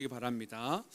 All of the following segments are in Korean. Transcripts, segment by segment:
바랍니다.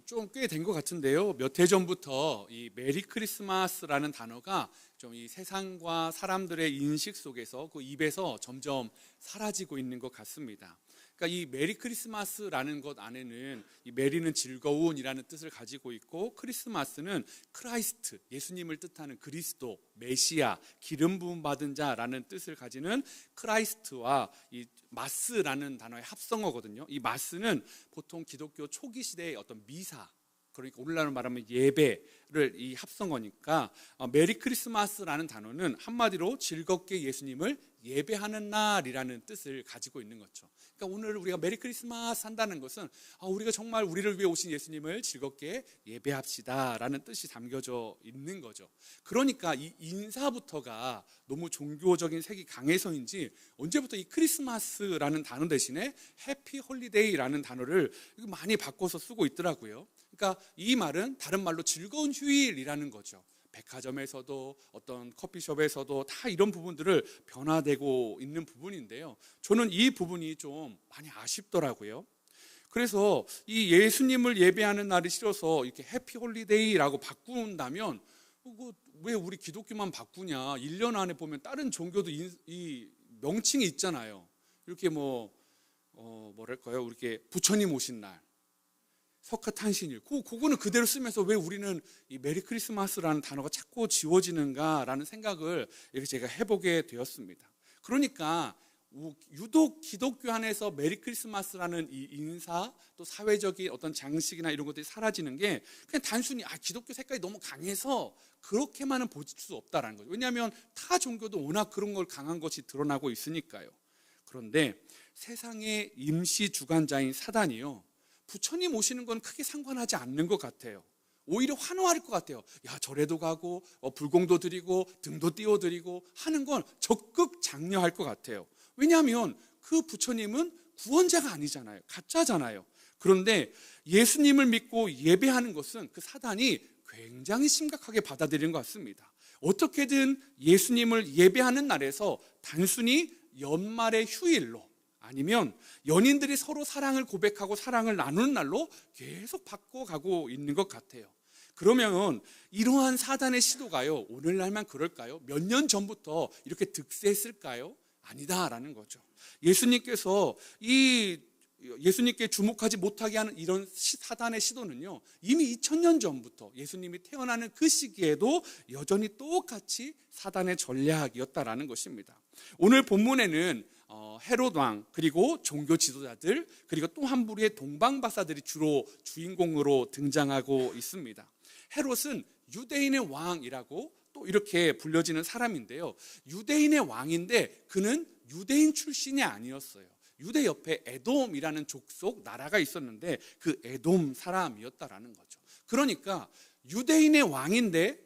좀 꽤 된 것 같은데요. 몇 해 전부터 이 메리 크리스마스라는 단어가 좀 이 세상과 사람들의 인식 속에서 그 입에서 점점 사라지고 있는 것 같습니다. 그러니까 이 메리 크리스마스라는 것 안에는 이 메리는 즐거운이라는 뜻을 가지고 있고, 크리스마스는 크라이스트, 예수님을 뜻하는 그리스도, 메시아, 기름 부음 받은 자라는 뜻을 가지는 크라이스트와 이 마스라는 단어의 합성어거든요. 이 마스는 보통 기독교 초기 시대의 어떤 미사, 그러니까 오늘날로 말하면 예배를 이 합성어니까, 메리 크리스마스라는 단어는 한마디로 즐겁게 예수님을 예배하는 날이라는 뜻을 가지고 있는 거죠. 그러니까 오늘 우리가 메리 크리스마스 한다는 것은 우리가 정말 우리를 위해 오신 예수님을 즐겁게 예배합시다라는 뜻이 담겨져 있는 거죠. 그러니까 이 인사부터가 너무 종교적인 색이 강해서인지 언제부터 이 크리스마스라는 단어 대신에 해피 홀리데이라는 단어를 많이 바꿔서 쓰고 있더라고요. 그러니까 이 말은 다른 말로 즐거운 휴일이라는 거죠. 백화점에서도 어떤 커피숍에서도 다 이런 부분들을 변화되고 있는 부분인데요. 저는 이 부분이 좀 많이 아쉽더라고요. 그래서 이 예수님을 예배하는 날이 싫어서 이렇게 해피 홀리데이라고 바꾼다면 왜 우리 기독교만 바꾸냐? 1년 안에 보면 다른 종교도 이 명칭이 있잖아요. 이렇게 뭐랄까요? 이렇게 부처님 오신 날, 석가탄신일, 그거는 그대로 쓰면서 왜 우리는 이 메리 크리스마스라는 단어가 자꾸 지워지는가라는 생각을 이렇게 제가 해보게 되었습니다. 그러니까 유독 기독교 안에서 메리 크리스마스라는 이 인사, 또 사회적인 어떤 장식이나 이런 것들이 사라지는 게 그냥 단순히 기독교 색깔이 너무 강해서 그렇게만은 볼 수 없다라는 거죠. 왜냐하면 타 종교도 워낙 그런 걸 강한 것이 드러나고 있으니까요. 그런데 세상의 임시 주관자인 사단이요, 부처님 오시는 건 크게 상관하지 않는 것 같아요. 오히려 환호할 것 같아요. 절에도 가고 불공도 드리고 등도 띄워드리고 하는 건 적극 장려할 것 같아요. 왜냐하면 그 부처님은 구원자가 아니잖아요. 가짜잖아요. 그런데 예수님을 믿고 예배하는 것은 그 사단이 굉장히 심각하게 받아들이는 것 같습니다. 어떻게든 예수님을 예배하는 날에서 단순히 연말의 휴일로, 아니면 연인들이 서로 사랑을 고백하고 사랑을 나누는 날로 계속 바꿔가고 있는 것 같아요. 그러면 이러한 사단의 시도가요, 오늘날만 그럴까요? 몇 년 전부터 이렇게 득세했을까요? 아니다라는 거죠. 예수님께 주목하지 못하게 하는 이런 사단의 시도는요, 이미 2000년 전부터 예수님이 태어나는 그 시기에도 여전히 똑같이 사단의 전략이었다라는 것입니다. 오늘 본문에는 헤롯 왕, 그리고 종교 지도자들, 그리고 또 한 부류의 동방박사들이 주로 주인공으로 등장하고 있습니다. 헤롯은 유대인의 왕이라고 또 이렇게 불려지는 사람인데요, 유대인의 왕인데 그는 유대인 출신이 아니었어요. 유대 옆에 에돔이라는 족속 나라가 있었는데 그 에돔 사람이었다라는 거죠. 그러니까 유대인의 왕인데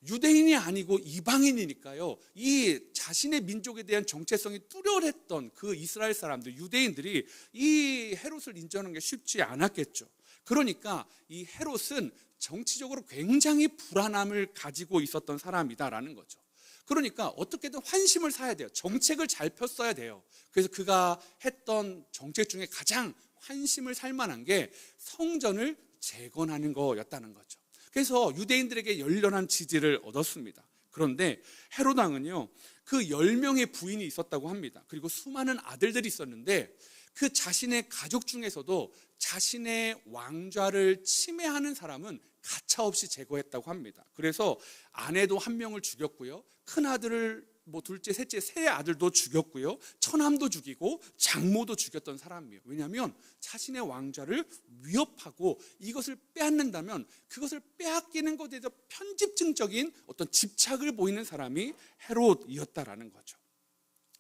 유대인이 아니고 이방인이니까요, 이 자신의 민족에 대한 정체성이 뚜렷했던 그 이스라엘 사람들, 유대인들이 이 헤롯을 인정하는 게 쉽지 않았겠죠. 그러니까 이 헤롯은 정치적으로 굉장히 불안함을 가지고 있었던 사람이다라는 거죠. 그러니까 어떻게든 환심을 사야 돼요. 정책을 잘 폈어야 돼요. 그래서 그가 했던 정책 중에 가장 환심을 살 만한 게 성전을 재건하는 거였다는 거죠. 그래서 유대인들에게 열렬한 지지를 얻었습니다. 그런데 헤롯 왕은요, 그 10명의 부인이 있었다고 합니다. 그리고 수많은 아들들이 있었는데 그 자신의 가족 중에서도 자신의 왕좌를 침해하는 사람은 가차없이 제거했다고 합니다. 그래서 아내도 한 명을 죽였고요, 큰 아들을 둘째, 셋째, 세 아들도 죽였고요, 처남도 죽이고 장모도 죽였던 사람이에요. 왜냐하면 자신의 왕좌를 위협하고 이것을 빼앗는다면 그것을 빼앗기는 것에 대해서 편집증적인 어떤 집착을 보이는 사람이 헤롯이었다라는 거죠.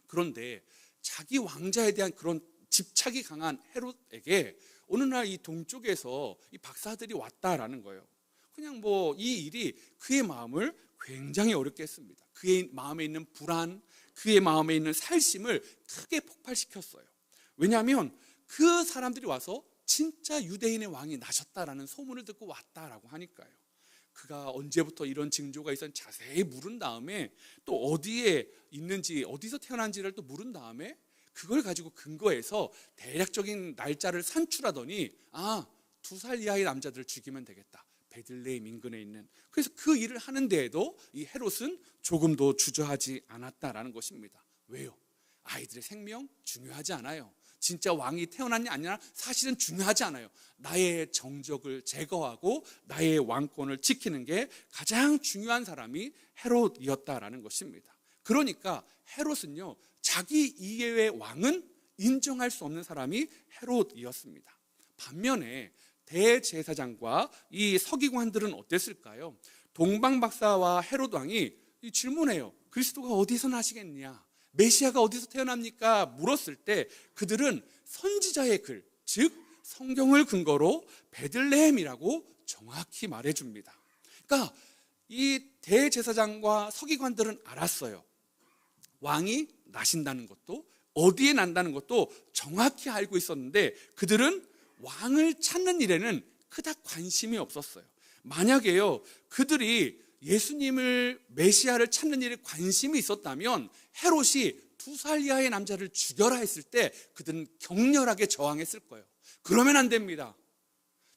그런데 자기 왕자에 대한 그런 집착이 강한 헤롯에게 어느 날 이 동쪽에서 이 박사들이 왔다라는 거예요. 그냥 이 일이 그의 마음을 굉장히 어렵게 했습니다. 그의 마음에 있는 불안, 그의 마음에 있는 살심을 크게 폭발시켰어요. 왜냐하면 그 사람들이 와서 진짜 유대인의 왕이 나셨다라는 소문을 듣고 왔다라고 하니까요. 그가 언제부터 이런 징조가 있었는지 자세히 물은 다음에 또 어디에 있는지, 어디서 태어난지를 또 물은 다음에 그걸 가지고 근거해서 대략적인 날짜를 산출하더니 2살 이하의 남자들을 죽이면 되겠다. 베들레헴 인근에 있는. 그래서 그 일을 하는 데에도 이 헤롯은 조금도 주저하지 않았다라는 것입니다. 왜요? 아이들의 생명 중요하지 않아요. 진짜 왕이 태어났냐 아니냐 사실은 중요하지 않아요. 나의 정적을 제거하고 나의 왕권을 지키는 게 가장 중요한 사람이 헤롯이었다라는 것입니다. 그러니까 헤롯은요, 자기 이외의 왕은 인정할 수 없는 사람이 헤롯이었습니다. 반면에 대제사장과 이 서기관들은 어땠을까요? 동방박사와 헤롯 왕이 질문해요. 그리스도가 어디서 나시겠냐? 메시아가 어디서 태어납니까? 물었을 때 그들은 선지자의 글, 즉 성경을 근거로 베들레헴이라고 정확히 말해줍니다. 그러니까 이 대제사장과 서기관들은 알았어요. 왕이 나신다는 것도 어디에 난다는 것도 정확히 알고 있었는데 그들은 왕을 찾는 일에는 그닥 관심이 없었어요. 만약에요, 그들이 예수님을 메시아를 찾는 일에 관심이 있었다면 헤롯이 2살 이하의 남자를 죽여라 했을 때 그들은 격렬하게 저항했을 거예요. 그러면 안 됩니다.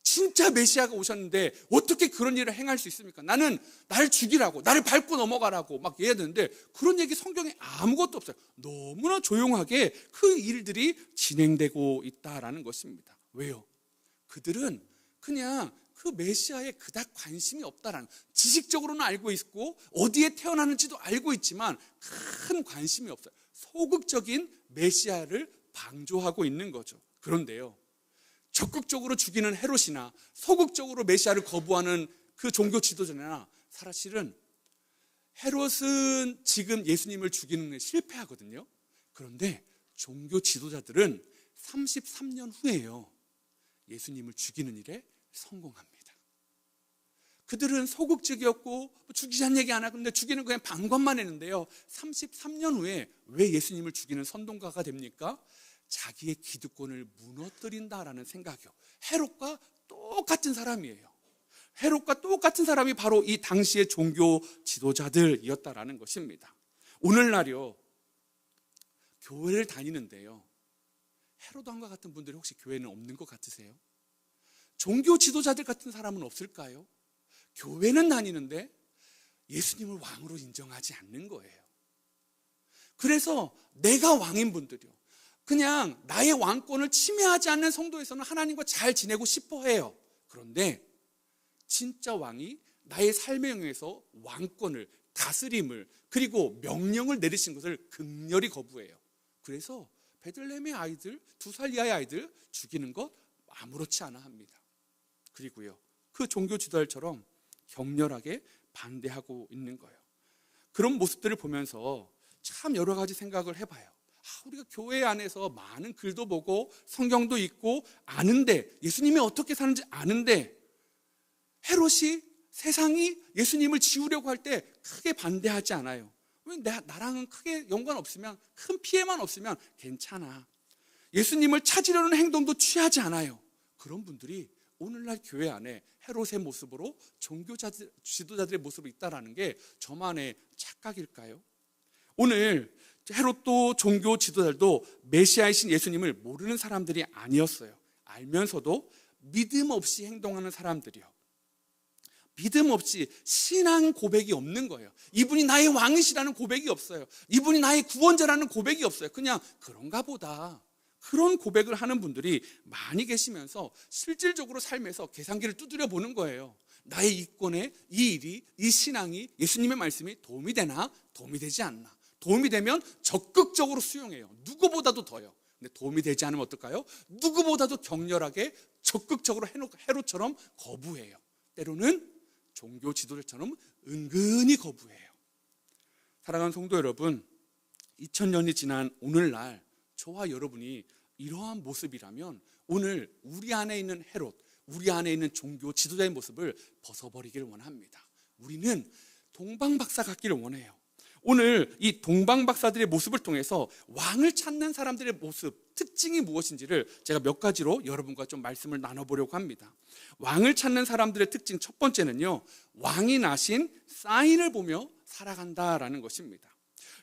진짜 메시아가 오셨는데 어떻게 그런 일을 행할 수 있습니까? 나를 죽이라고, 나를 밟고 넘어가라고 막 해야 되는데 그런 얘기 성경에 아무것도 없어요. 너무나 조용하게 그 일들이 진행되고 있다라는 것입니다. 왜요? 그들은 그냥 그 메시아에 그닥 관심이 없다라는, 지식적으로는 알고 있고 어디에 태어나는지도 알고 있지만 큰 관심이 없어요. 소극적인 메시아를 방조하고 있는 거죠. 그런데요, 적극적으로 죽이는 헤롯이나 소극적으로 메시아를 거부하는 그 종교 지도자나 사실은 헤롯은 지금 예수님을 죽이는 데 실패하거든요. 그런데 종교 지도자들은 33년 후에요, 예수님을 죽이는 일에 성공합니다. 그들은 소극적이었고 죽이자는 얘기 안 하고 근데 죽이는 그냥 방관만 했는데요, 33년 후에 왜 예수님을 죽이는 선동가가 됩니까? 자기의 기득권을 무너뜨린다라는 생각이요. 헤롯과 똑같은 사람이에요. 헤롯과 똑같은 사람이 바로 이 당시의 종교 지도자들이었다라는 것입니다. 오늘날요, 교회를 다니는데요, 헤롯 왕과 같은 분들이 혹시 교회는 없는 것 같으세요? 종교 지도자들 같은 사람은 없을까요? 교회는 다니는데 예수님을 왕으로 인정하지 않는 거예요. 그래서 내가 왕인 분들이요, 그냥 나의 왕권을 침해하지 않는 성도에서는 하나님과 잘 지내고 싶어 해요. 그런데 진짜 왕이 나의 삶에 영향해서 왕권을, 다스림을, 그리고 명령을 내리신 것을 극렬히 거부해요. 그래서 베들레헴의 아이들, 2살 이하의 아이들 죽이는 것 아무렇지 않아 합니다. 그리고요, 그 종교 지도자처럼 격렬하게 반대하고 있는 거예요. 그런 모습들을 보면서 참 여러 가지 생각을 해봐요. 우리가 교회 안에서 많은 글도 보고 성경도 읽고 아는데, 예수님이 어떻게 사는지 아는데 헤롯이 세상이 예수님을 지우려고 할 때 크게 반대하지 않아요. 왜? 나랑은 크게 연관 없으면, 큰 피해만 없으면 괜찮아. 예수님을 찾으려는 행동도 취하지 않아요. 그런 분들이 오늘날 교회 안에 헤롯의 모습으로 종교 지도자들의 모습이 있다는 게 저만의 착각일까요? 오늘 헤롯도 종교 지도자들도 메시아이신 예수님을 모르는 사람들이 아니었어요. 알면서도 믿음 없이 행동하는 사람들이요, 믿음 없이 신앙 고백이 없는 거예요. 이분이 나의 왕이시라는 고백이 없어요. 이분이 나의 구원자라는 고백이 없어요. 그냥 그런가 보다, 그런 고백을 하는 분들이 많이 계시면서 실질적으로 삶에서 계산기를 두드려 보는 거예요. 나의 이권에 이 일이, 이 신앙이, 예수님의 말씀이 도움이 되나, 도움이 되지 않나. 도움이 되면 적극적으로 수용해요. 누구보다도 더요. 근데 도움이 되지 않으면 어떨까요? 누구보다도 격렬하게 적극적으로 헤롯처럼 거부해요. 때로는 종교 지도자처럼 은근히 거부해요. 사랑하는 성도 여러분, 2000년이 지난 오늘날 저와 여러분이 이러한 모습이라면 오늘 우리 안에 있는 헤롯, 우리 안에 있는 종교 지도자의 모습을 벗어버리기를 원합니다. 우리는 동방박사 같기를 원해요. 오늘 이 동방박사들의 모습을 통해서 왕을 찾는 사람들의 모습, 특징이 무엇인지를 제가 몇 가지로 여러분과 좀 말씀을 나눠보려고 합니다. 왕을 찾는 사람들의 특징 첫 번째는요, 왕이 나신 사인을 보며 살아간다라는 것입니다.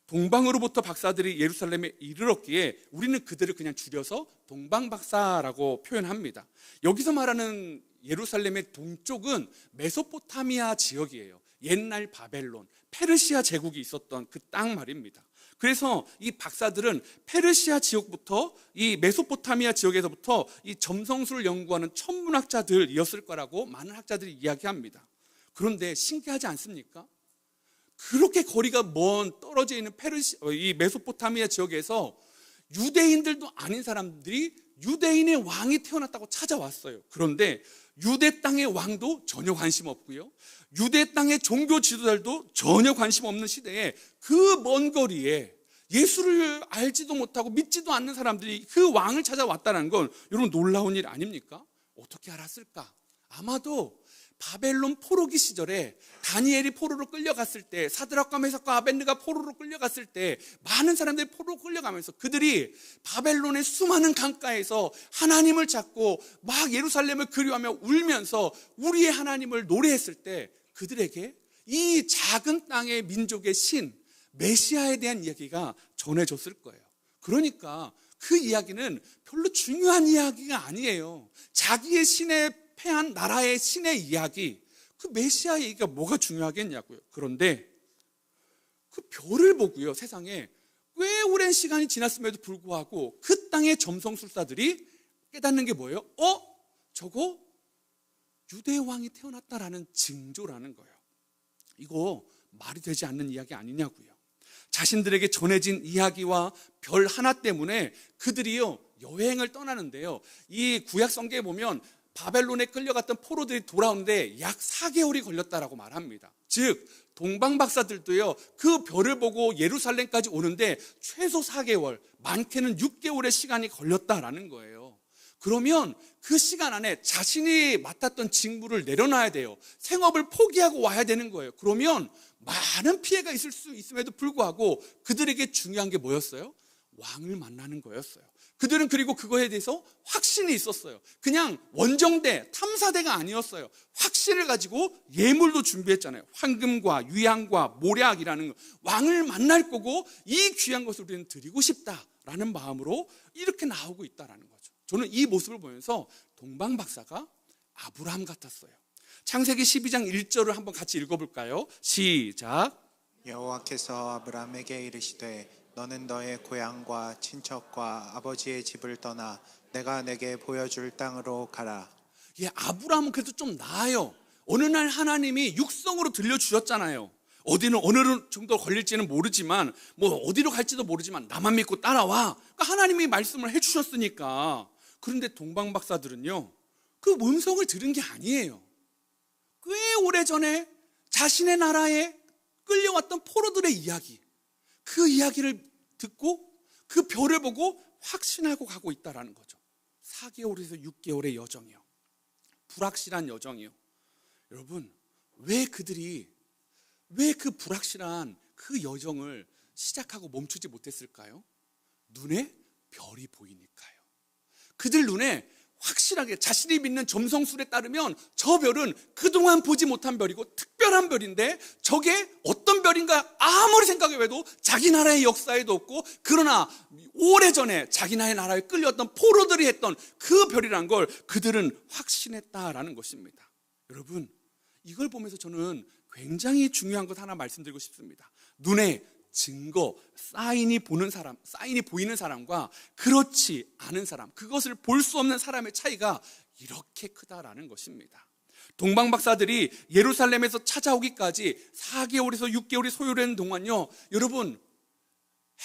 동방으로부터 박사들이 예루살렘에 이르렀기에 우리는 그들을 그냥 줄여서 동방박사라고 표현합니다. 여기서 말하는 예루살렘의 동쪽은 메소포타미아 지역이에요. 옛날 바벨론, 페르시아 제국이 있었던 그 땅 말입니다. 그래서 이 박사들은 페르시아 지역부터 이 메소포타미아 지역에서부터 이 점성술을 연구하는 천문학자들이었을 거라고 많은 학자들이 이야기합니다. 그런데 신기하지 않습니까? 그렇게 거리가 먼 떨어져 있는 이 메소포타미아 지역에서 유대인들도 아닌 사람들이 유대인의 왕이 태어났다고 찾아왔어요. 그런데 유대 땅의 왕도 전혀 관심 없고요, 유대 땅의 종교 지도자들도 전혀 관심 없는 시대에 그 먼 거리에 예수를 알지도 못하고 믿지도 않는 사람들이 그 왕을 찾아왔다는 건 여러분 놀라운 일 아닙니까? 어떻게 알았을까? 아마도 바벨론 포로기 시절에 다니엘이 포로로 끌려갔을 때, 사드락과 메삭과 아벳느가 포로로 끌려갔을 때 많은 사람들이 포로로 끌려가면서 그들이 바벨론의 수많은 강가에서 하나님을 찾고 막 예루살렘을 그리워하며 울면서 우리의 하나님을 노래했을 때 그들에게 이 작은 땅의 민족의 신 메시아에 대한 이야기가 전해졌을 거예요. 그러니까 그 이야기는 별로 중요한 이야기가 아니에요. 자기의 신에 패한 나라의 신의 이야기, 그 메시아의 얘기가 뭐가 중요하겠냐고요. 그런데 그 별을 보고요, 세상에 꽤 오랜 시간이 지났음에도 불구하고 그 땅의 점성술사들이 깨닫는 게 뭐예요? 저거 유대 왕이 태어났다라는 징조라는 거예요. 이거 말이 되지 않는 이야기 아니냐고요. 자신들에게 전해진 이야기와 별 하나 때문에 그들이요 여행을 떠나는데요, 이 구약 성경에 보면 바벨론에 끌려갔던 포로들이 돌아오는데 약 4개월이 걸렸다라고 말합니다. 즉 동방박사들도요 그 별을 보고 예루살렘까지 오는데 최소 4개월, 많게는 6개월의 시간이 걸렸다라는 거예요. 그러면 그 시간 안에 자신이 맡았던 직무를 내려놔야 돼요. 생업을 포기하고 와야 되는 거예요. 그러면 많은 피해가 있을 수 있음에도 불구하고 그들에게 중요한 게 뭐였어요? 왕을 만나는 거였어요. 그들은 그리고 그거에 대해서 확신이 있었어요. 그냥 원정대, 탐사대가 아니었어요. 확신을 가지고 예물도 준비했잖아요. 황금과 유향과 모략이라는 왕을 만날 거고 이 귀한 것을 우리는 드리고 싶다라는 마음으로 이렇게 나오고 있다는 거죠. 저는 이 모습을 보면서 동방박사가 아브라함 같았어요. 창세기 12장 1절을 한번 같이 읽어볼까요? 시작. 여호와께서 아브라함에게 이르시되 너는 너의 고향과 친척과 아버지의 집을 떠나 내가 내게 보여줄 땅으로 가라. 아브라함은 그래도 좀 나아요. 어느 날 하나님이 육성으로 들려주셨잖아요. 어디는 어느 정도 걸릴지는 모르지만 뭐 어디로 갈지도 모르지만 나만 믿고 따라와. 그러니까 하나님이 말씀을 해주셨으니까. 그런데 동방박사들은요 그 음성을 들은 게 아니에요. 꽤 오래전에 자신의 나라에 끌려왔던 포로들의 이야기, 그 이야기를 듣고 그 별을 보고 확신하고 가고 있다는 거죠. 4개월에서 6개월의 여정이요, 불확실한 여정이요. 여러분 왜 그 불확실한 그 여정을 시작하고 멈추지 못했을까요? 눈에 별이 보이니까요. 그들 눈에 확실하게 자신이 믿는 점성술에 따르면 저 별은 그동안 보지 못한 별이고 특별한 별인데 저게 어떤 별인가 아무리 생각해봐도 자기 나라의 역사에도 없고, 그러나 오래전에 자기 나라에 끌려왔던 포로들이 했던 그 별이란 걸 그들은 확신했다라는 것입니다. 여러분 이걸 보면서 저는 굉장히 중요한 것 하나 말씀드리고 싶습니다. 눈에 증거, 사인이 보이는 사람과 그렇지 않은 사람, 그것을 볼 수 없는 사람의 차이가 이렇게 크다라는 것입니다. 동방박사들이 예루살렘에서 찾아오기까지 4개월에서 6개월이 소요되는 동안요, 여러분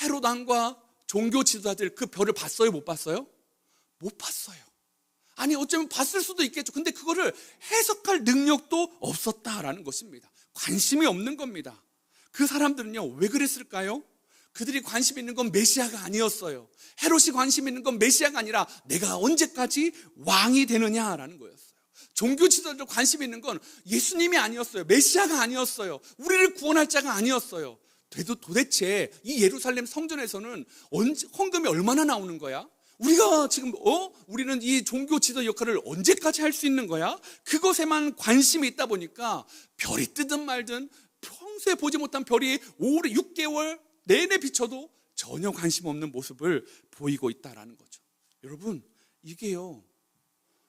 헤롯 왕과 종교 지도자들 그 별을 봤어요? 못 봤어요? 못 봤어요. 아니 어쩌면 봤을 수도 있겠죠. 근데 그거를 해석할 능력도 없었다라는 것입니다. 관심이 없는 겁니다. 그 사람들은요 왜 그랬을까요? 그들이 관심 있는 건 메시아가 아니었어요. 헤롯이 관심 있는 건 메시아가 아니라 내가 언제까지 왕이 되느냐라는 거였어요. 종교 지도자들 관심 있는 건 예수님이 아니었어요. 메시아가 아니었어요. 우리를 구원할 자가 아니었어요. 도대체 이 예루살렘 성전에서는 헌금이 얼마나 나오는 거야? 우리가 지금 우리는 이 종교 지도 역할을 언제까지 할 수 있는 거야? 그것에만 관심이 있다 보니까 별이 뜨든 말든 평소에 보지 못한 별이 6개월 내내 비춰도 전혀 관심 없는 모습을 보이고 있다라는 거죠. 여러분, 이게요,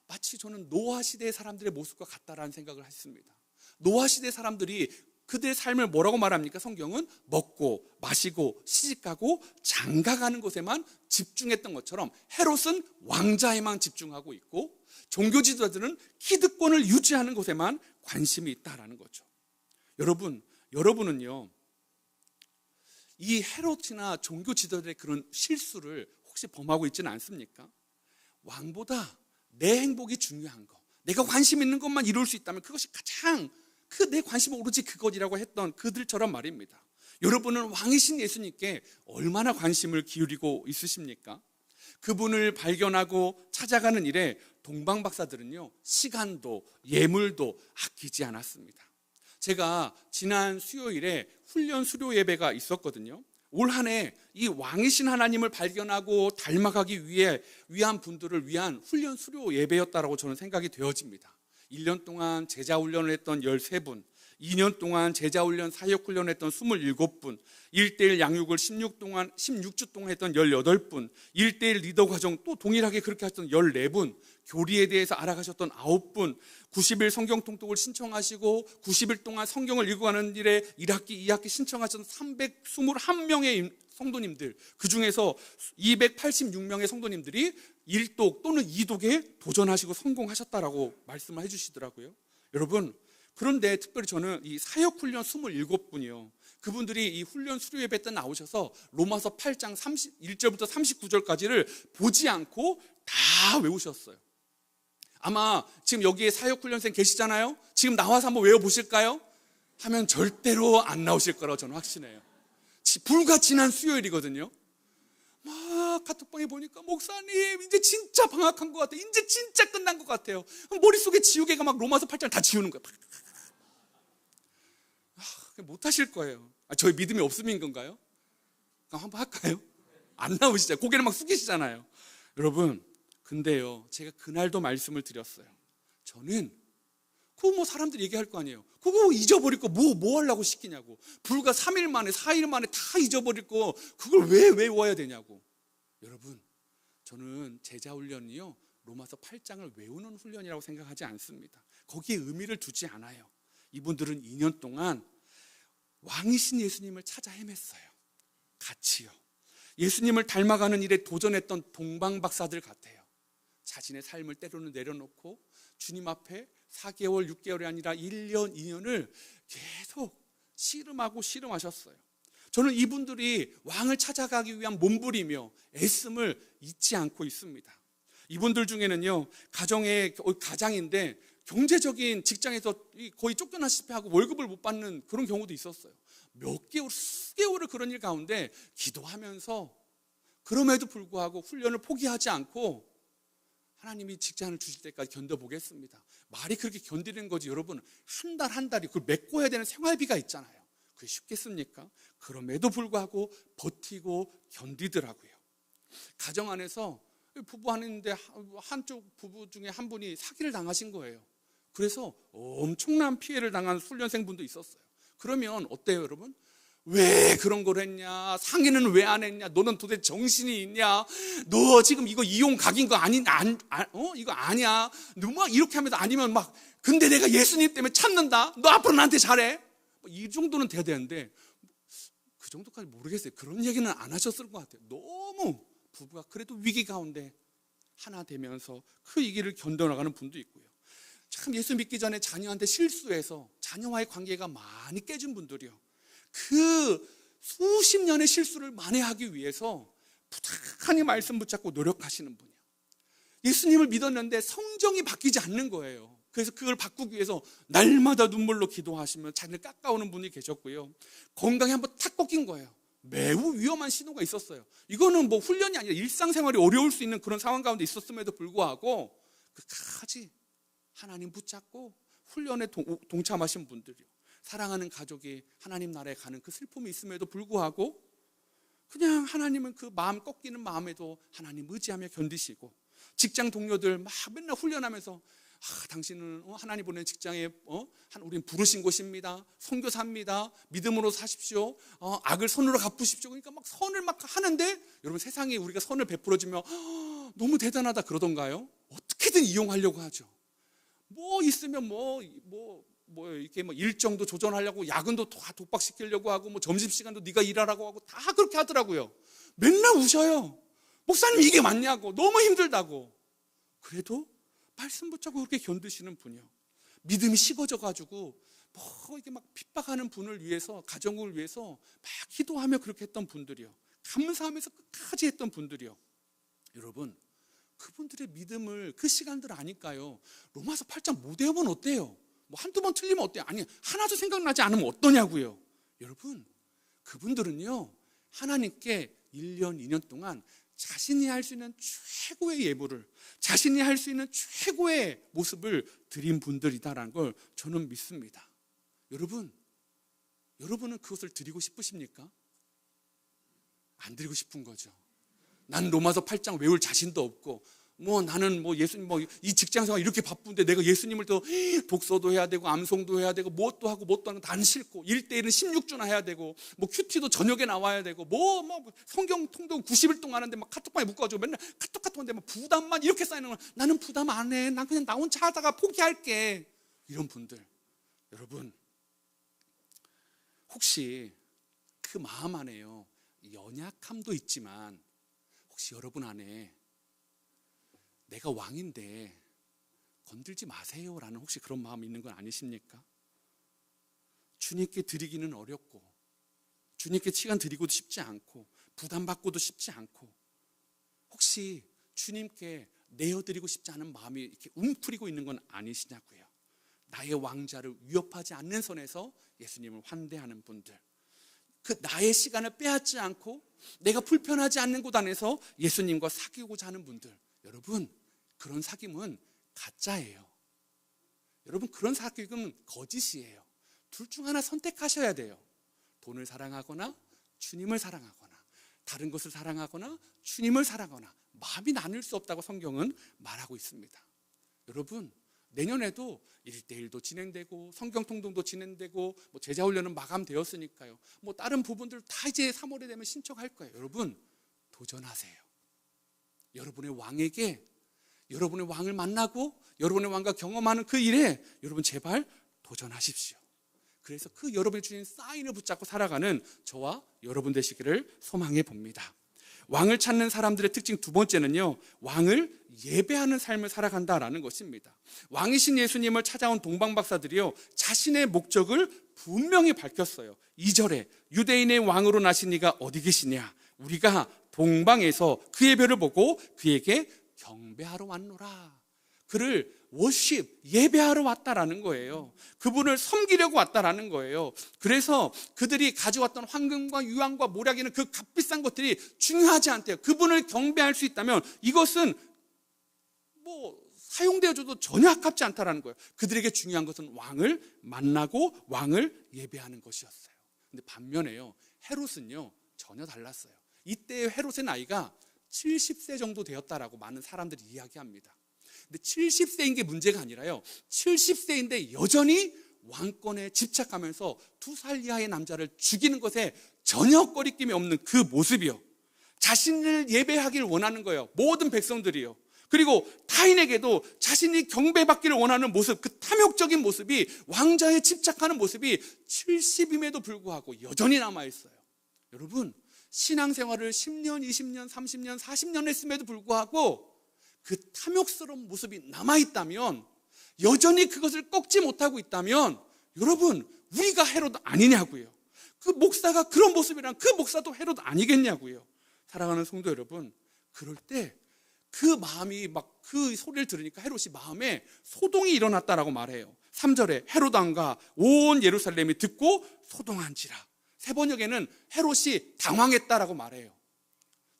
마치 저는 노아 시대의 사람들의 모습과 같다라는 생각을 했습니다. 노아 시대 사람들이 그들의 삶을 뭐라고 말합니까? 성경은 먹고 마시고 시집가고 장가가는 것에만 집중했던 것처럼 헤롯은 왕자에만 집중하고 있고 종교 지도자들은 기득권을 유지하는 것에만 관심이 있다라는 거죠. 여러분은요, 이 헤롯이나 종교 지도자들의 그런 실수를 혹시 범하고 있지는 않습니까? 왕보다 내 행복이 중요한 거, 내가 관심 있는 것만 이룰 수 있다면 그것이 가장 내 관심은 오로지 그것이라고 했던 그들처럼 말입니다. 여러분은 왕이신 예수님께 얼마나 관심을 기울이고 있으십니까? 그분을 발견하고 찾아가는 일에 동방박사들은요, 시간도 예물도 아끼지 않았습니다. 제가 지난 수요일에 훈련 수료 예배가 있었거든요. 올 한 해 이 왕이신 하나님을 발견하고 닮아가기 위한 분들을 위한 훈련 수료 예배였다라고 저는 생각이 되어집니다. 1년 동안 제자 훈련을 했던 13분, 2년 동안 제자 훈련, 사역 훈련을 했던 27분, 1:1 양육을 16주 동안 했던 18분, 1:1 리더 과정 또 동일하게 그렇게 했던 14분, 교리에 대해서 알아가셨던 9분, 90일 성경 통독을 신청하시고 90일 동안 성경을 읽어가는 일에 1학기, 2학기 신청하셨던 321명의 성도님들, 그 중에서 286명의 성도님들이 1독 또는 2독에 도전하시고 성공하셨다라고 말씀을 해주시더라고요. 여러분, 그런데 특별히 저는 이 사역훈련 27분이요, 그분들이 이 훈련 수료 예배 때 나오셔서 로마서 8장 31절부터 39절까지를 보지 않고 다 외우셨어요. 아마 지금 여기에 사역훈련생 계시잖아요. 지금 나와서 한번 외워보실까요? 하면 절대로 안 나오실 거라고 저는 확신해요. 불과 지난 수요일이거든요. 막 카톡방에 보니까 목사님 이제 진짜 방학한 것 같아요. 이제 진짜 끝난 것 같아요. 머릿속에 지우개가 막 로마서 8장 다 지우는 거예요. 못하실 거예요. 저희 믿음이 없음인 건가요? 그럼 한번 할까요? 안 나오시죠. 고개를 막 숙이시잖아요. 여러분, 근데요, 제가 그날도 말씀을 드렸어요. 저는 그거 뭐 사람들이 얘기할 거 아니에요. 그거 잊어버릴 거 뭐 하려고 시키냐고. 불과 3일 만에 4일 만에 다 잊어버릴 거 그걸 왜 외워야 되냐고. 여러분, 저는 제자 훈련이요, 로마서 8장을 외우는 훈련이라고 생각하지 않습니다. 거기에 의미를 두지 않아요. 이분들은 2년 동안 왕이신 예수님을 찾아 헤맸어요. 같이요. 예수님을 닮아가는 일에 도전했던 동방박사들 같아요. 자신의 삶을 때로는 내려놓고 주님 앞에 4개월, 6개월이 아니라 1년, 2년을 계속 씨름하셨어요. 저는 이분들이 왕을 찾아가기 위한 몸부림이며 애씀을 잊지 않고 있습니다. 이분들 중에는요, 가장인데 경제적인 직장에서 거의 쫓겨나시피 하고 월급을 못 받는 그런 경우도 있었어요. 몇 개월, 수개월을 그런 일 가운데 기도하면서 그럼에도 불구하고 훈련을 포기하지 않고 하나님이 직장을 주실 때까지 견뎌보겠습니다. 말이 그렇게 견디는 거지. 여러분, 한 달이 그걸 메꿔야 되는 생활비가 있잖아요. 그게 쉽겠습니까? 그럼에도 불구하고 버티고 견디더라고요. 가정 안에서 부부 하는데 한쪽 부부 중에 한 분이 사기를 당하신 거예요. 그래서 엄청난 피해를 당한 훈련생분도 있었어요. 그러면 어때요, 여러분? 왜 그런 걸 했냐? 상의는 왜 안 했냐? 너는 도대체 정신이 있냐? 너 지금 이거 이용 각인 거 이거 아니야? 너 막 이렇게 하면서 아니면 막 근데 내가 예수님 때문에 참는다. 너 앞으로 나한테 잘해. 이 정도는 돼야 되는데 그 정도까지 모르겠어요. 그런 얘기는 안 하셨을 것 같아요. 너무 부부가 그래도 위기 가운데 하나 되면서 그 위기를 견뎌나가는 분도 있고요. 참 예수 믿기 전에 자녀한테 실수해서 자녀와의 관계가 많이 깨진 분들이요. 그 수십 년의 실수를 만회하기 위해서 부단히 말씀 붙잡고 노력하시는 분이에요. 예수님을 믿었는데 성정이 바뀌지 않는 거예요. 그래서 그걸 바꾸기 위해서 날마다 눈물로 기도하시며 자기를 깎아오는 분이 계셨고요. 건강이 한번 탁 꺾인 거예요. 매우 위험한 신호가 있었어요. 이거는 뭐 훈련이 아니라 일상생활이 어려울 수 있는 그런 상황 가운데 있었음에도 불구하고 끝까지 하나님 붙잡고 훈련에 동참하신 분들이요. 사랑하는 가족이 하나님 나라에 가는 그 슬픔이 있음에도 불구하고 그냥 하나님은 그 마음 꺾이는 마음에도 하나님 의지하며 견디시고 직장 동료들 막 맨날 훈련하면서 당신은 하나님 보낸 직장에 우린 부르신 곳입니다. 선교사입니다. 믿음으로 사십시오. 악을 선으로 갚으십시오. 그러니까 막 선을 막 하는데, 여러분 세상에 우리가 선을 베풀어주면 너무 대단하다 그러던가요? 어떻게든 이용하려고 하죠. 뭐 있으면 이렇게 일정도 조정하려고, 야근도 다 독박시키려고 하고, 점심시간도 네가 일하라고 하고, 다 그렇게 하더라고요. 맨날 우셔요. 목사님 이게 맞냐고, 너무 힘들다고. 그래도 말씀 붙잡고 그렇게 견디시는 분이요. 믿음이 식어져가지고 이렇게 막 핍박하는 분을 위해서, 가정을 위해서 막 기도하며 그렇게 했던 분들이요. 감사하면서 끝까지 했던 분들이요. 여러분, 그분들의 믿음을 그 시간들 아니까요. 로마서 8장 못 외우면 어때요? 한두 번 틀리면 어때요? 아니, 하나도 생각나지 않으면 어떠냐고요. 여러분, 그분들은요, 하나님께 1년, 2년 동안 자신이 할 수 있는 최고의 예물을, 자신이 할 수 있는 최고의 모습을 드린 분들이다라는 걸 저는 믿습니다. 여러분은 그것을 드리고 싶으십니까? 안 드리고 싶은 거죠. 난 로마서 8장 외울 자신도 없고, 나는 예수님 이 직장 생활 이렇게 바쁜데 내가 예수님을 또 독서도 해야 되고, 암송도 해야 되고, 뭣도 하고 나는 싫고, 1대1은 16주나 해야 되고, 큐티도 저녁에 나와야 되고, 성경 통독 90일 동안 하는데 카톡방에 묶어가지고 맨날 카톡 하는데 부담만 이렇게 쌓이는 거, 나는 부담 안 해. 난 그냥 나 혼자 하다가 포기할게. 이런 분들, 여러분, 혹시 그 마음 안에요, 연약함도 있지만 혹시 여러분 안에 내가 왕인데 건들지 마세요라는 혹시 그런 마음이 있는 건 아니십니까? 주님께 드리기는 어렵고, 주님께 시간 드리고도 쉽지 않고, 부담받고도 쉽지 않고, 혹시 주님께 내어드리고 싶지 않은 마음이 이렇게 웅크리고 있는 건 아니시냐고요. 나의 왕자를 위협하지 않는 선에서 예수님을 환대하는 분들, 그 나의 시간을 빼앗지 않고 내가 불편하지 않는 곳 안에서 예수님과 사귀고자 하는 분들, 여러분, 그런 사귐은 가짜예요. 여러분, 그런 사귐은 거짓이에요. 둘 중 하나 선택하셔야 돼요. 돈을 사랑하거나 주님을 사랑하거나, 다른 것을 사랑하거나 주님을 사랑하거나, 마음이 나눌 수 없다고 성경은 말하고 있습니다. 여러분, 내년에도 1대1도 진행되고, 성경 통독도 진행되고, 제자 훈련은 마감되었으니까요. 다른 부분들 다 이제 3월에 되면 신청할 거예요. 여러분, 도전하세요. 여러분의 왕에게, 여러분의 왕을 만나고 여러분의 왕과 경험하는 그 일에 여러분 제발 도전하십시오. 그래서 그 여러분이 주신 사인을 붙잡고 살아가는 저와 여러분 되시기를 소망해 봅니다. 왕을 찾는 사람들의 특징 두 번째는요, 왕을 예배하는 삶을 살아간다라는 것입니다. 왕이신 예수님을 찾아온 동방박사들이요, 자신의 목적을 분명히 밝혔어요. 2절에 유대인의 왕으로 나신 이가 어디 계시냐? 우리가 동방에서 그의 별을 보고 그에게 경배하러 왔노라. 그를 워십, 예배하러 왔다라는 거예요. 그분을 섬기려고 왔다라는 거예요. 그래서 그들이 가져왔던 황금과 유황과 모략이는 그 값비싼 것들이 중요하지 않대요. 그분을 경배할 수 있다면 이것은 사용되어줘도 전혀 아깝지 않다라는 거예요. 그들에게 중요한 것은 왕을 만나고 왕을 예배하는 것이었어요. 근데 반면에요, 헤롯은요 전혀 달랐어요. 이때의 헤롯의 나이가 70세 정도 되었다라고 많은 사람들이 이야기합니다. 근데 70세인 게 문제가 아니라요, 70세인데 여전히 왕권에 집착하면서 2살 이하의 남자를 죽이는 것에 전혀 꺼리낌이 없는 그 모습이요, 자신을 예배하기를 원하는 거예요, 모든 백성들이요. 그리고 타인에게도 자신이 경배받기를 원하는 모습, 그 탐욕적인 모습이, 왕자에 집착하는 모습이 70임에도 불구하고 여전히 남아있어요. 여러분, 신앙생활을 10년, 20년, 30년, 40년 했음에도 불구하고 그 탐욕스러운 모습이 남아있다면, 여전히 그것을 꺾지 못하고 있다면, 여러분, 우리가 헤롯 아니냐고요. 그 목사가 그런 모습이란 그 목사도 헤롯 아니겠냐고요. 사랑하는 성도 여러분, 그럴 때 그 마음이 그 소리를 들으니까 헤롯이 마음에 소동이 일어났다라고 말해요. 3절에 헤롯 왕과 온 예루살렘이 듣고 소동한지라. 세번역에는 헤롯이 당황했다라고 말해요.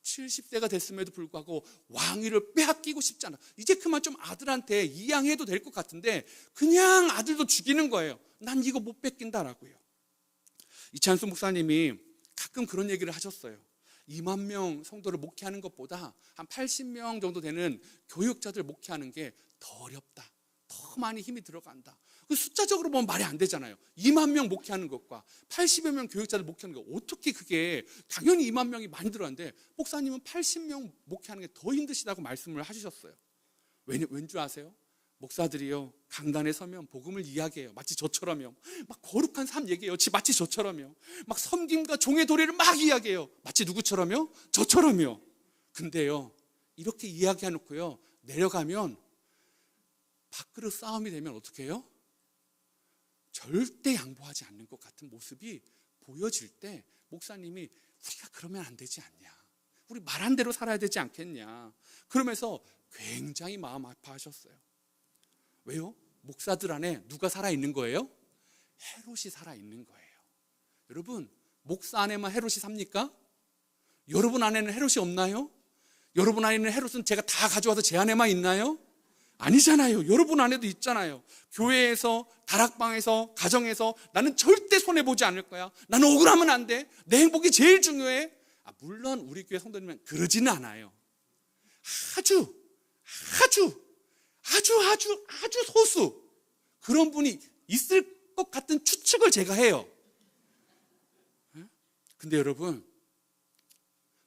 70세가 됐음에도 불구하고 왕위를 빼앗기고 싶지 않아. 이제 그만 좀 아들한테 이양해도 될 것 같은데 그냥 아들도 죽이는 거예요. 난 이거 못 뺏긴다라고요. 이찬수 목사님이 가끔 그런 얘기를 하셨어요. 2만 명 성도를 목회하는 것보다 한 80명 정도 되는 교육자들 목회하는 게 더 어렵다, 더 많이 힘이 들어간다. 그 숫자적으로 보면 말이 안 되잖아요. 2만 명 목회하는 것과 80여 명 교육자들 목회하는 것, 어떻게 그게, 당연히 2만 명이 많이 들어가는데 목사님은 80명 목회하는 게 더 힘드시다고 말씀을 하셨어요. 왠줄 아세요? 목사들이요, 강단에 서면 복음을 이야기해요. 마치 저처럼요. 막 거룩한 삶 얘기해요. 마치 저처럼요. 막 섬김과 종의 도리를 막 이야기해요. 마치 누구처럼요? 저처럼요. 근데요, 이렇게 이야기해놓고요, 내려가면 밥그릇 싸움이 되면 어떻게 해요? 절대 양보하지 않는 것 같은 모습이 보여질 때 목사님이 우리가 그러면 안 되지 않냐, 우리 말한 대로 살아야 되지 않겠냐, 그러면서 굉장히 마음 아파하셨어요. 왜요? 목사들 안에 누가 살아있는 거예요? 헤롯이 살아있는 거예요. 여러분, 목사 안에만 헤롯이 삽니까? 여러분 안에는 헤롯이 없나요? 여러분 안에는 헤롯은 제가 다 가져와서 제 안에만 있나요? 아니잖아요. 여러분 안에도 있잖아요. 교회에서, 다락방에서, 가정에서 나는 절대 손해보지 않을 거야, 나는 억울하면 안 돼, 내 행복이 제일 중요해. 물론 우리 교회 성도님은 그러지는 않아요. 아주 소수 그런 분이 있을 것 같은 추측을 제가 해요. 근데 여러분,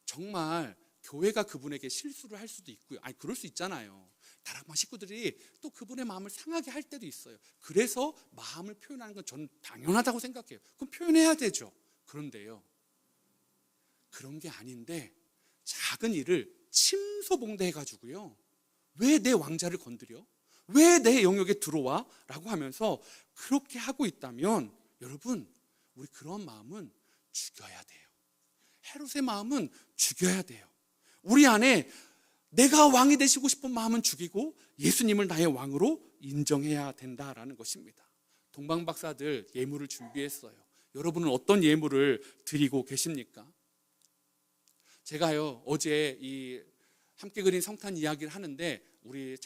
정말 교회가 그분에게 실수를 할 수도 있고요. 그럴 수 있잖아요. 다락방 식구들이 또 그분의 마음을 상하게 할 때도 있어요. 그래서 마음을 표현하는 건 저는 당연하다고 생각해요. 그럼 표현해야 되죠. 그런데요, 그런 게 아닌데 작은 일을 침소봉대해가지고요, 왜 내 왕자를 건드려? 왜 내 영역에 들어와? 라고 하면서 그렇게 하고 있다면 여러분, 우리 그런 마음은 죽여야 돼요. 헤롯의 마음은 죽여야 돼요. 우리 안에 내가 왕이 되시고 싶은 마음은 죽이고 예수님을 나의 왕으로 인정해야 된다라는 것입니다. 동방박사들 예물을 준비했어요. 여러분은 어떤 예물을 드리고 계십니까? 제가요, 어제 이 함께 그린 성탄 이야기를 하는데 우리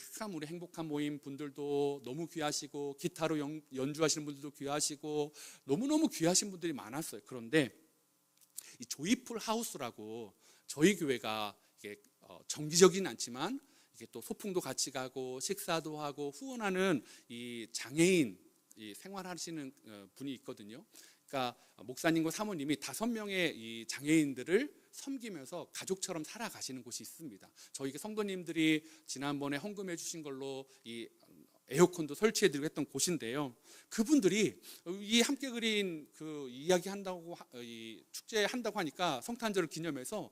행복한 모임 분들도 너무 귀하시고, 기타로 연주하시는 분들도 귀하시고, 너무너무 귀하신 분들이 많았어요. 그런데 이 조이풀 하우스라고 저희 교회가 이게 정기적이진 않지만 이게 또 소풍도 같이 가고 식사도 하고 후원하는 이 장애인 생활하시는 분이 있거든요. 그러니까 목사님과 사모님이 5명의 이 장애인들을 섬기면서 가족처럼 살아가시는 곳이 있습니다. 저희 성도님들이 지난번에 헌금해 주신 걸로 이 에어컨도 설치해드리고 했던 곳인데요. 그분들이 이 함께 그린 그 이야기 한다고, 이 축제 한다고 하니까 성탄절을 기념해서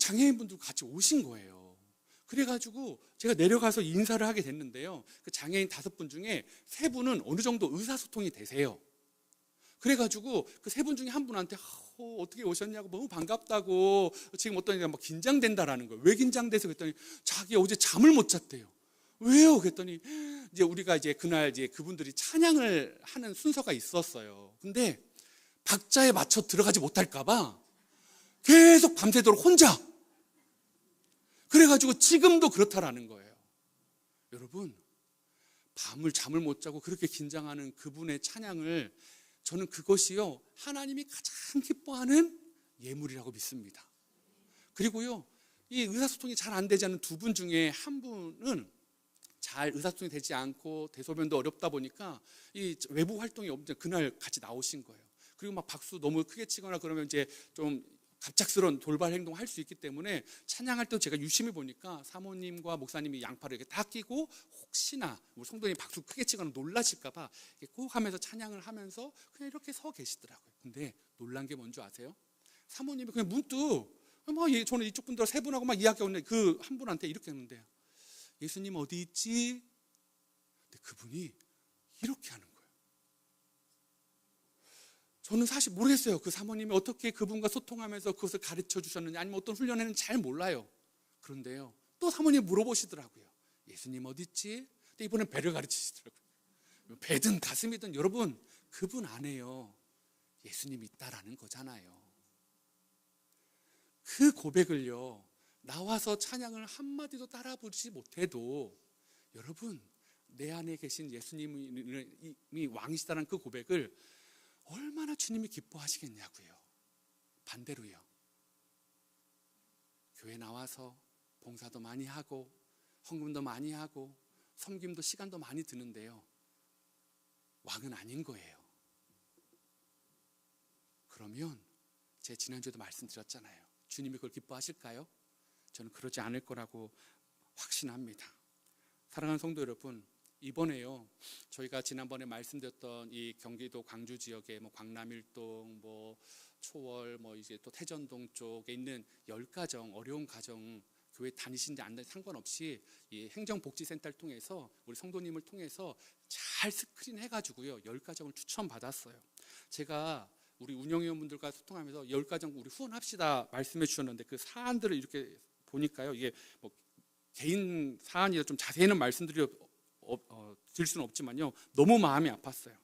장애인분들 같이 오신 거예요. 그래가지고 제가 내려가서 인사를 하게 됐는데요, 그 장애인 5분 중에 3분은 어느 정도 의사소통이 되세요. 그래가지고 그 3분 중에 한 분한테 어떻게 오셨냐고, 너무 반갑다고, 지금 어떤 막 긴장된다라는 거예요. 왜 긴장돼서 그랬더니 자기 어제 잠을 못 잤대요. 왜요? 그랬더니 이제 우리가 이제 그날 이제 그분들이 찬양을 하는 순서가 있었어요. 근데 박자에 맞춰 들어가지 못할까봐 계속 밤새도록 혼자. 그래가지고 지금도 그렇다라는 거예요. 여러분, 밤을 잠을 못 자고 그렇게 긴장하는 그분의 찬양을, 저는 그것이요, 하나님이 가장 기뻐하는 예물이라고 믿습니다. 그리고요, 이 의사소통이 잘 안 되지 않은 2분 중에 한 분은 잘 의사소통이 되지 않고 대소변도 어렵다 보니까 이 외부 활동이 없는데 그날 같이 나오신 거예요. 그리고 막 박수 너무 크게 치거나 그러면 이제 좀 갑작스러운 돌발 행동을 할 수 있기 때문에 찬양할 때도 제가 유심히 보니까 사모님과 목사님이 양팔을 이렇게 딱 끼고 혹시나 우리 성도님이 박수 크게 치거나 놀라실까봐 꼭 하면서 찬양을 하면서 그냥 이렇게 서 계시더라고요. 근데 놀란 게 뭔지 아세요? 사모님이 그냥 문득 저는 이쪽 분들 3분하고 막 이야기하고 있는데 그 한 분한테 이렇게 했는데, 예수님 어디 있지? 근데 그분이 이렇게 하는 거예요. 저는 사실 모르겠어요. 그 사모님이 어떻게 그분과 소통하면서 그것을 가르쳐 주셨는지, 아니면 어떤 훈련에는 잘 몰라요. 그런데요, 또 사모님이 물어보시더라고요. 예수님 어디 있지? 근데 이번엔 배를 가르치시더라고요. 배든 가슴이든 여러분, 그분 안에요, 예수님이 있다라는 거잖아요. 그 고백을요, 나와서 찬양을 한마디도 따라 부르지 못해도 여러분, 내 안에 계신 예수님이 왕이시다는 그 고백을 얼마나 주님이 기뻐하시겠냐고요. 반대로요, 교회 나와서 봉사도 많이 하고 헌금도 많이 하고 섬김도 시간도 많이 드는데요. 왕은 아닌 거예요. 그러면 제가 지난주에도 말씀드렸잖아요. 주님이 그걸 기뻐하실까요? 저는 그러지 않을 거라고 확신합니다. 사랑하는 성도 여러분, 이번에요, 저희가 지난번에 말씀드렸던 이 경기도 광주 지역의 광남일동, 초월, 이제 또 태전동 쪽에 있는 10가정 어려운 가정, 교회 다니신지 안 다니신지 상관없이 이 행정복지센터를 통해서 우리 성도님을 통해서 잘 스크린 해가지고요 10가정을 추천받았어요. 제가 우리 운영위원분들과 소통하면서 10가정 우리 후원합시다 말씀해 주셨는데 그 사안들을 이렇게 보니까요, 이게 개인 사안이라 좀 자세히는 말씀드릴 수는 없지만요, 너무 마음이 아팠어요.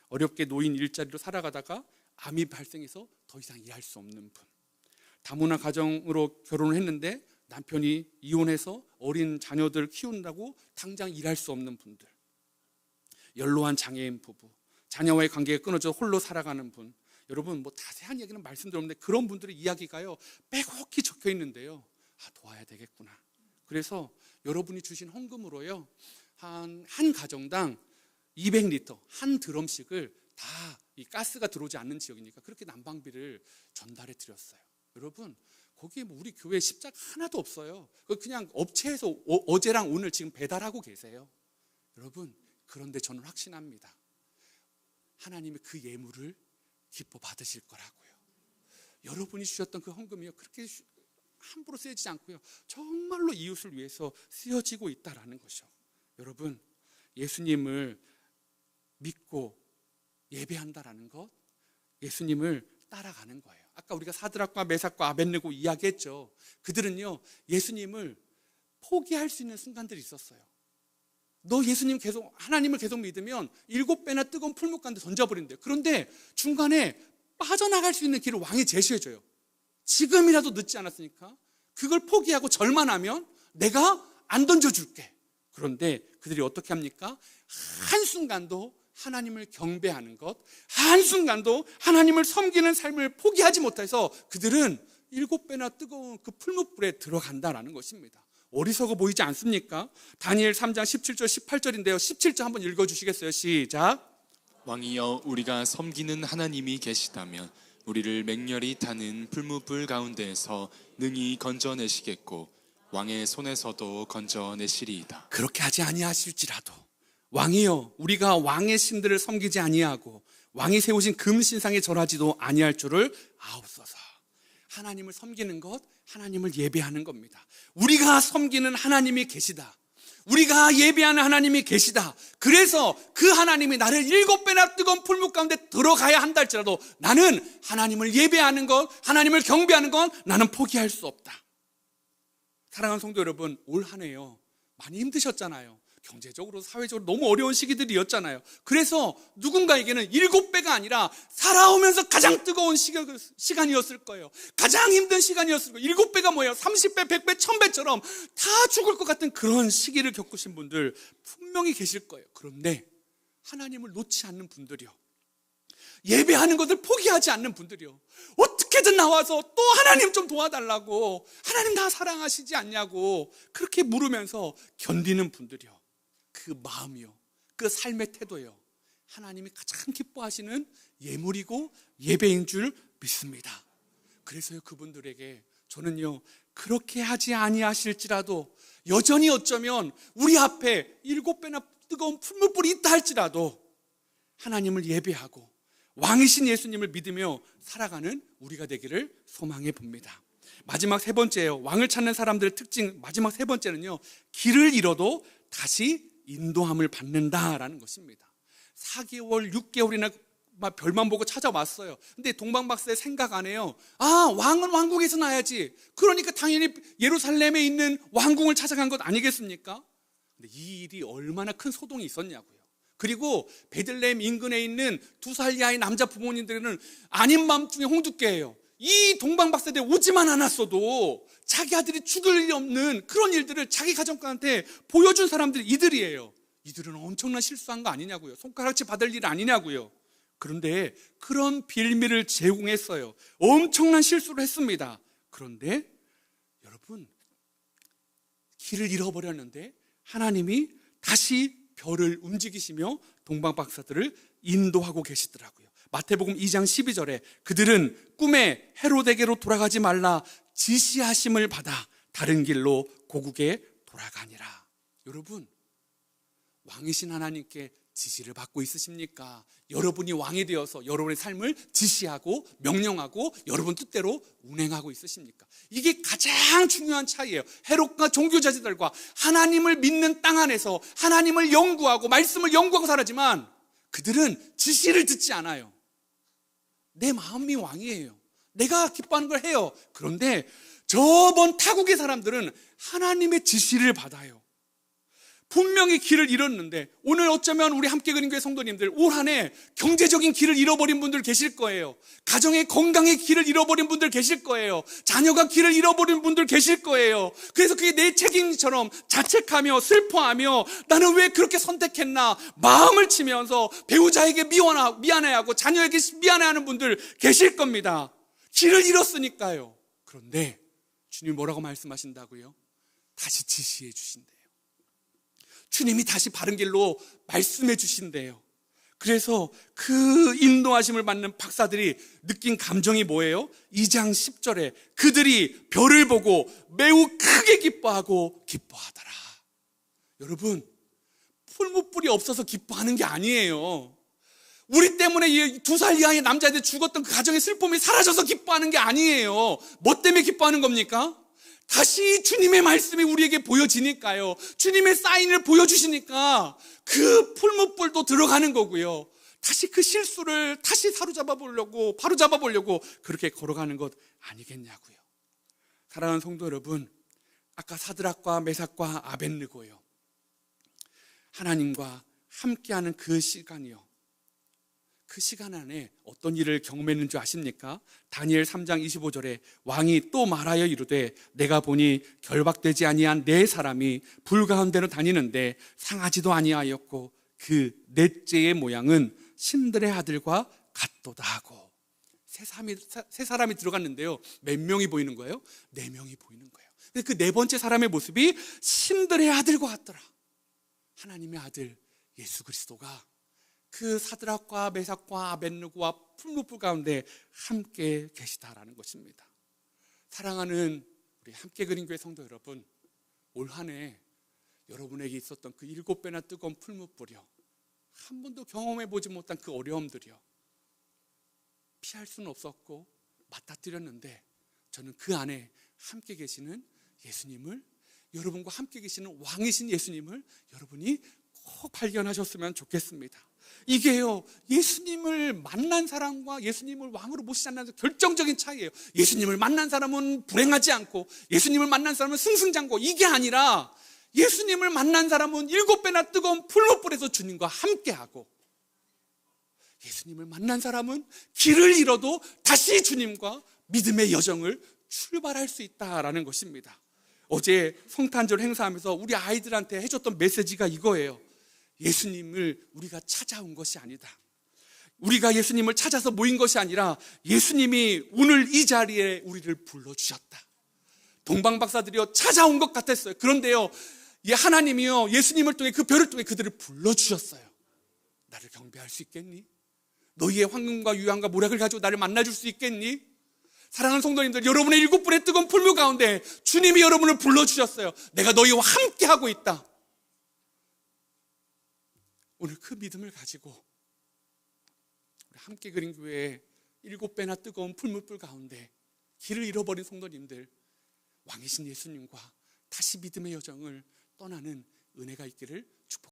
어렵게 노인 일자리로 살아가다가 암이 발생해서 더 이상 일할 수 없는 분, 다문화 가정으로 결혼을 했는데 남편이 이혼해서 어린 자녀들 키운다고 당장 일할 수 없는 분들, 연로한 장애인 부부, 자녀와의 관계가 끊어져 홀로 살아가는 분, 여러분 자세한 얘기는 말씀드렸는데 그런 분들의 이야기가요 빼곡히 적혀 있는데요, 도와야 되겠구나. 그래서 여러분이 주신 헌금으로요 한 가정당 200리터 한 드럼씩을 다 이 가스가 들어오지 않는 지역이니까 그렇게 난방비를 전달해 드렸어요. 여러분 거기에 우리 교회 십자가 하나도 없어요. 그냥 업체에서 어제랑 오늘 지금 배달하고 계세요. 여러분 그런데 저는 확신합니다. 하나님이 그 예물을 기뻐 받으실 거라고요. 여러분이 주셨던 그 헌금이요 그렇게 함부로 쓰여지지 않고요 정말로 이웃을 위해서 쓰여지고 있다라는 것이요. 여러분 예수님을 믿고 예배한다라는 것, 예수님을 따라가는 거예요. 아까 우리가 사드락과 메삭과 아벳느고 이야기했죠. 그들은요 예수님을 포기할 수 있는 순간들이 있었어요. 너 예수님 하나님을 계속 믿으면 7배나 뜨거운 풀목 가운데 던져버린대요. 그런데 중간에 빠져나갈 수 있는 길을 왕이 제시해줘요. 지금이라도 늦지 않았으니까 그걸 포기하고 절만 하면 내가 안 던져줄게. 그런데 그들이 어떻게 합니까? 한순간도 하나님을 경배하는 것, 한순간도 하나님을 섬기는 삶을 포기하지 못해서 그들은 7배나 뜨거운 그 풀무불에 들어간다라는 것입니다. 어리석어 보이지 않습니까? 다니엘 3장 17절 18절인데요 17절 한번 읽어주시겠어요? 시작. 왕이여, 우리가 섬기는 하나님이 계시다면 우리를 맹렬히 타는 풀무불 가운데에서 능히 건져내시겠고 왕의 손에서도 건져내시리이다. 그렇게 하지 아니하실지라도 왕이여, 우리가 왕의 신들을 섬기지 아니하고 왕이 세우신 금신상에 절하지도 아니할 줄을 아옵소서. 하나님을 섬기는 것, 하나님을 예배하는 겁니다. 우리가 섬기는 하나님이 계시다, 우리가 예배하는 하나님이 계시다. 그래서 그 하나님이 나를 7배나 뜨거운 풀무 가운데 들어가야 한다 할지라도 나는 하나님을 예배하는 것, 하나님을 경배하는 건 나는 포기할 수 없다. 사랑하는 성도 여러분, 올 한 해요 많이 힘드셨잖아요. 경제적으로 사회적으로 너무 어려운 시기들이었잖아요. 그래서 누군가에게는 7배가 아니라 살아오면서 가장 뜨거운 시간이었을 거예요. 가장 힘든 시간이었을 거예요. 7배가 뭐예요? 30배, 100배, 1000배처럼 다 죽을 것 같은 그런 시기를 겪으신 분들 분명히 계실 거예요. 그런데 하나님을 놓지 않는 분들이요, 예배하는 것을 포기하지 않는 분들이요, 어떻게든 나와서 또 하나님 좀 도와달라고, 하나님 나 사랑하시지 않냐고 그렇게 물으면서 견디는 분들이요, 그 마음이요, 그 삶의 태도요, 하나님이 가장 기뻐하시는 예물이고 예배인 줄 믿습니다. 그래서요 그분들에게 저는요 그렇게 하지 아니하실지라도 여전히 어쩌면 우리 앞에 7배나 뜨거운 풀무불이 있다 할지라도 하나님을 예배하고 왕이신 예수님을 믿으며 살아가는 우리가 되기를 소망해 봅니다. 마지막 세 번째예요. 왕을 찾는 사람들의 특징 마지막 세 번째는요, 길을 잃어도 다시 인도함을 받는다라는 것입니다. 4개월, 6개월이나 별만 보고 찾아왔어요. 근데 동방박사의 생각 안에요, 왕은 왕국에서 나야지, 그러니까 당연히 예루살렘에 있는 왕궁을 찾아간 것 아니겠습니까? 근데 이 일이 얼마나 큰 소동이 있었냐고요. 그리고 베들레헴 인근에 있는 2살 이하의 남자 부모님들은 아닌 밤중에 홍두깨예요. 이 동방박사들이 오지만 않았어도 자기 아들이 죽을 일이 없는 그런 일들을 자기 가정가한테 보여준 사람들이 이들이에요. 이들은 엄청난 실수한 거 아니냐고요. 손가락질 받을 일 아니냐고요. 그런데 그런 빌미를 제공했어요. 엄청난 실수를 했습니다. 그런데 여러분, 길을 잃어버렸는데 하나님이 다시 별을 움직이시며 동방 박사들을 인도하고 계시더라고요. 마태복음 2장 12절에 그들은 꿈에 헤로데게로 돌아가지 말라 지시하심을 받아 다른 길로 고국에 돌아가니라. 여러분, 왕이신 하나님께 지시를 받고 있으십니까? 여러분이 왕이 되어서 여러분의 삶을 지시하고 명령하고 여러분 뜻대로 운행하고 있으십니까? 이게 가장 중요한 차이예요. 헤롯과 종교자들과 하나님을 믿는 땅 안에서 하나님을 연구하고 말씀을 연구하고 살았지만 그들은 지시를 듣지 않아요. 내 마음이 왕이에요. 내가 기뻐하는 걸 해요. 그런데 저번 타국의 사람들은 하나님의 지시를 받아요. 분명히 길을 잃었는데 오늘 어쩌면 우리 함께 그린 교회 성도님들 올 한 해 경제적인 길을 잃어버린 분들 계실 거예요. 가정의 건강의 길을 잃어버린 분들 계실 거예요. 자녀가 길을 잃어버린 분들 계실 거예요. 그래서 그게 내 책임처럼 자책하며 슬퍼하며 나는 왜 그렇게 선택했나 마음을 치면서 배우자에게 미안해하고 자녀에게 미안해하는 분들 계실 겁니다. 길을 잃었으니까요. 그런데 주님 뭐라고 말씀하신다고요? 다시 지시해 주신대요. 주님이 다시 바른 길로 말씀해 주신대요. 그래서 그 인도하심을 받는 박사들이 느낀 감정이 뭐예요? 2장 10절에 그들이 별을 보고 매우 크게 기뻐하고 기뻐하더라. 여러분, 풀무불이 없어서 기뻐하는 게 아니에요. 우리 때문에 2살 이하의 남자애들 죽었던 그 가정의 슬픔이 사라져서 기뻐하는 게 아니에요. 뭐 때문에 기뻐하는 겁니까? 다시 주님의 말씀이 우리에게 보여지니까요. 주님의 사인을 보여주시니까 그 풀무불도 들어가는 거고요. 다시 그 실수를 다시 바로잡아 보려고 그렇게 걸어가는 것 아니겠냐고요. 사랑하는 성도 여러분, 아까 사드락과 메삭과 아벳느고요. 하나님과 함께하는 그 시간이요. 그 시간 안에 어떤 일을 경험했는 줄 아십니까? 다니엘 3장 25절에 왕이 또 말하여 이르되 내가 보니 결박되지 아니한 네 사람이 불 가운데로 다니는데 상하지도 아니하였고 그 넷째의 모양은 신들의 아들과 같도다 하고 세 사람이 들어갔는데요. 몇 명이 보이는 거예요? 4명이 보이는 거예요. 그 네 번째 사람의 모습이 신들의 아들과 같더라. 하나님의 아들 예수 그리스도가 그 사드락과 메삭과 아벳느고와 풀무불 가운데 함께 계시다라는 것입니다. 사랑하는 우리 함께 그린 교회 성도 여러분, 올 한 해 여러분에게 있었던 그 7배나 뜨거운 풀무불이요, 한 번도 경험해 보지 못한 그 어려움들이요, 피할 수는 없었고 맞닥뜨렸는데 저는 그 안에 함께 계시는 예수님을, 여러분과 함께 계시는 왕이신 예수님을 여러분이 꼭 발견하셨으면 좋겠습니다. 이게요, 예수님을 만난 사람과 예수님을 왕으로 모시지 않는 결정적인 차이예요. 예수님을 만난 사람은 불행하지 않고 예수님을 만난 사람은 승승장구, 이게 아니라 예수님을 만난 사람은 7배나 뜨거운 풀무불에서 주님과 함께하고, 예수님을 만난 사람은 길을 잃어도 다시 주님과 믿음의 여정을 출발할 수 있다라는 것입니다. 어제 성탄절 행사하면서 우리 아이들한테 해줬던 메시지가 이거예요. 예수님을 우리가 찾아온 것이 아니다. 우리가 예수님을 찾아서 모인 것이 아니라 예수님이 오늘 이 자리에 우리를 불러주셨다. 동방박사들이요, 찾아온 것 같았어요. 그런데요, 하나님이요, 예수님을 통해 그 별을 통해 그들을 불러주셨어요. 나를 경배할 수 있겠니? 너희의 황금과 유황과 모략을 가지고 나를 만나줄 수 있겠니? 사랑하는 성도님들, 여러분의 7불의 뜨거운 풀무 가운데 주님이 여러분을 불러주셨어요. 내가 너희와 함께하고 있다. 오늘 그 믿음을 가지고 우리 함께 그린 교회의 7배나 뜨거운 풀무불 가운데 길을 잃어버린 성도님들, 왕이신 예수님과 다시 믿음의 여정을 떠나는 은혜가 있기를 축복합니다.